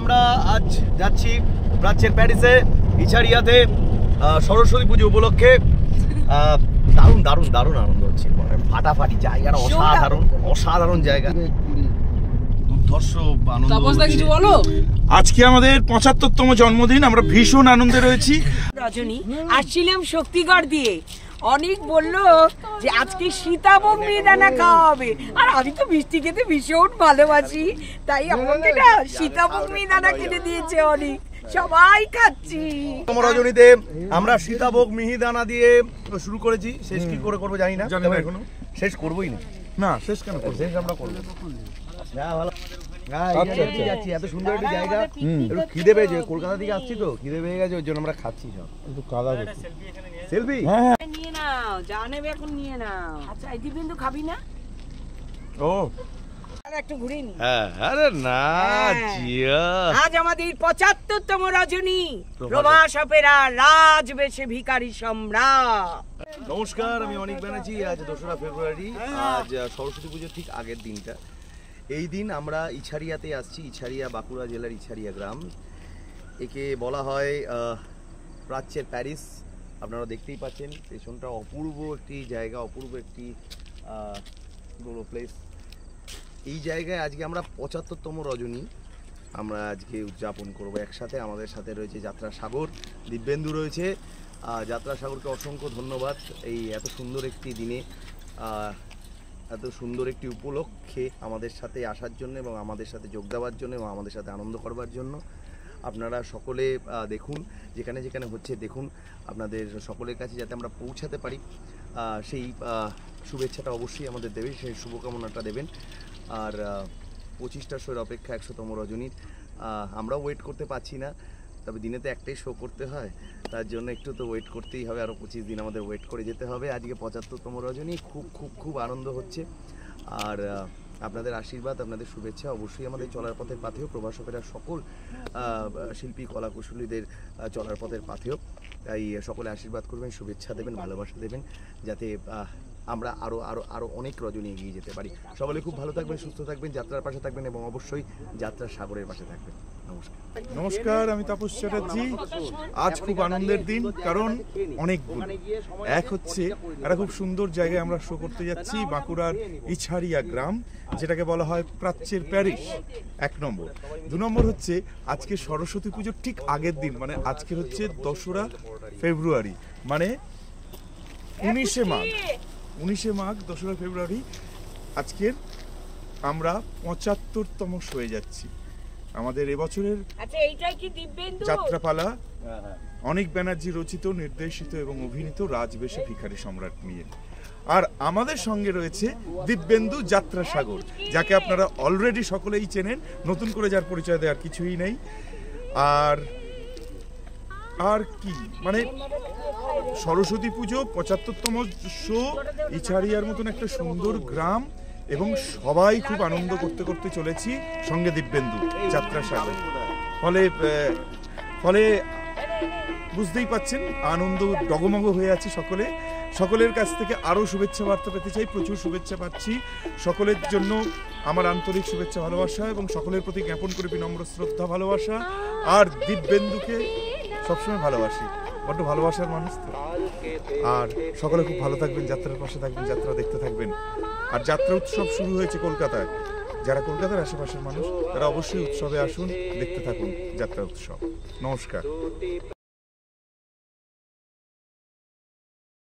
আমরা আজ যাচ্ছি প্রাচ্যের প্যারিসে ইছারিয়াতে সরস্বতী পুজো উপলক্ষে। দারুণ দারুণ দারুণ আনন্দ হচ্ছে, ফাটাফাটি জায়গাটা, অসাধারণ অসাধারণ জায়গা, দুর্ধর্ষ আনন্দ। কিছু বলো। আজকে আমাদের ৭৫তম জন্মদিন, আমরা ভীষণ আনন্দে রয়েছি। রজনী আসছিলাম শক্তিগড় দিয়ে, অনেক বললো যে আজকে সীতাভোগ মিহিদানা খাওয়া হবে, আর আমি তো মিষ্টি খেতে ভীষণ ভালোবাসি, তাই আমাকে না সীতাভোগ মিহিদানা কিনে দিয়েছে অনেক, সবাই খাচ্ছি। রজনীতে আমরা সীতাভোগ মিহিদানা দিয়ে শুরু করেছি, শেষ কি করে করবো জানি না, এখনো শেষ করবোই না। না শেষ কেন করবো, শেষ আমরা করবো। ভালো যাচ্ছি, এত সুন্দর একটা জায়গা, একটু খিদে পেয়েছে, কলকাতা থেকে আসছি তো খিদে পেয়ে গেছে, ওই জন্য আমরা খাচ্ছি সব। একটু কাদা সেলফি নিয়ে নাও, যা নেবে এখন নিয়ে নাও। আচ্ছা এই দিবেন্দু খাবি না? ও একটু ঘুরে নি। হ্যাঁ, আরে না জিয়া, আজ আমাদের ৭৫তম রজনী, প্রবাস অপেরা রাজবেশে ভিখারি সম্রাট। নমস্কার, আমি অনিক ব্যানার্জি। আজ ২রা ফেব্রুয়ারি, আজ সরস্বতী পুজোর ঠিক আগের দিনটা। এই দিন আমরা ইছারিয়াতে আসছি, ইছারিয়া বাঁকুড়া জেলার ইছারিয়া গ্রাম। একে বলা হয় প্রাচ্যের প্যারিস। আপনারা দেখতেই পাচ্ছেন পেছনটা অপূর্ব একটি জায়গা, অপূর্ব একটি বড় প্লেস। এই জায়গায় আজকে আমরা ৭৫তম রজনী আমরা আজকে উদযাপন করব একসাথে। আমাদের সাথে রয়েছে যাত্রা সাগর, দিব্যেন্দু রয়েছে। যাত্রা সাগরকে অসংখ্য ধন্যবাদ এই এত সুন্দর একটি দিনে, এত সুন্দর একটি উপলক্ষে আমাদের সাথে আসার জন্য এবং আমাদের সাথে যোগ দেওয়ার জন্য এবং আমাদের সাথে আনন্দ করবার জন্য। আপনারা সকলে দেখুন, যেখানে যেখানে হচ্ছে দেখুন, আপনাদের সকলের কাছে যাতে আমরা পৌঁছাতে পারি সেই শুভেচ্ছাটা অবশ্যই আমাদের দেবে, সেই শুভকামনাটা দেবেন। আর ২৫টা শোয়ের অপেক্ষা ১০০তম রজনীর আমরাও ওয়েট করতে পারছি না, তবে দিনে তো একটাই শো করতে হয়, তার জন্য একটু তো ওয়েট করতেই হবে, আরও ২৫ দিন আমাদের ওয়েট করে যেতে হবে। আজকে ৭৫তম রজনী, খুব খুব খুব আনন্দ হচ্ছে। আর আপনাদের আশীর্বাদ, আপনাদের শুভেচ্ছা অবশ্যই আমাদের চলার পথের পাথেয়, প্রবাস অপেরার সকল শিল্পী কলাকুশলীদের চলার পথের পাথেয়। তাই সকলে আশীর্বাদ করবেন, শুভেচ্ছা দেবেন, ভালোবাসা দেবেন, যাতে আমরা আরও আরও আরও অনেক রজনী এগিয়ে যেতে পারি। সকলে খুব ভালো থাকবেন, সুস্থ থাকবেন, যাত্রার পাশে থাকবেন এবং অবশ্যই যাত্রার সাগরের পাশে থাকবেন। নমস্কার। নমস্কার, আমি তাপস চ্যাটার্জি। আজ খুব আনন্দের দিন, কারণ অনেকগুলো। এক হচ্ছে একটা খুব সুন্দর জায়গায় আমরা শো করতে যাচ্ছি, বাঁকুড়ার ইছারিয়া গ্রাম, যেটাকে বলা হয় প্রাচ্যের প্যারিস, ১ নম্বর। ২ নম্বর হচ্ছে আজকে সরস্বতী পুজোর ঠিক আগের দিন, মানে আজকের হচ্ছে ২রা ফেব্রুয়ারি, মানে ১৯শে মাঘ ২রা ফেব্রুয়ারি। আজকের আমরা ৭৫তম শোয়ে যাচ্ছি। আমাদের এবছরের যাত্রাপালা অনিক ব্যানার্জি রচিত, নির্দেশিত এবং অভিনীত রাজবেশে ভিখারি সম্রাট নিয়ে। আর আমাদের সঙ্গে রয়েছে দিব্যেন্দু যাত্রা সাগর, যাকে আপনারা অলরেডি সকলেই চেনেন, নতুন করে যার পরিচয় দেওয়ার কিছুই নেই। আর কি মানে সরস্বতী পুজো, ৭৫তম শো, ইছারিয়ার মতন একটা সুন্দর গ্রাম, এবং সবাই খুব আনন্দ করতে করতে চলেছি, সঙ্গে দিব্যেন্দু যাত্রা সাগর। ফলে বুঝতেই পাচ্ছেন আনন্দ ডগমগ হয়ে আছে সকলে। সকলের কাছ থেকে আরও শুভেচ্ছা বার্তা পেতে চাই, প্রচুর শুভেচ্ছা পাচ্ছি। সকলের জন্য আমার আন্তরিক শুভেচ্ছা ভালোবাসা, এবং সকলের প্রতি জ্ঞাপন করে বিনম্র শ্রদ্ধা ভালোবাসা। আর দিব্যেন্দুকে সবসময় ভালোবাসি, বড্ড ভালোবাসার মানুষ তো। আর সকলে খুব ভালো থাকবেন, যাত্রার পাশে থাকবেন, যাত্রা দেখতে থাকবেন। আর যাত্রা উৎসব শুরু হয়েছে কলকাতায়, যারা কলকাতার আশেপাশের মানুষ তারা অবশ্যই উৎসবে আসুন, দেখতে থাকুন যাত্রা উৎসব। নমস্কার।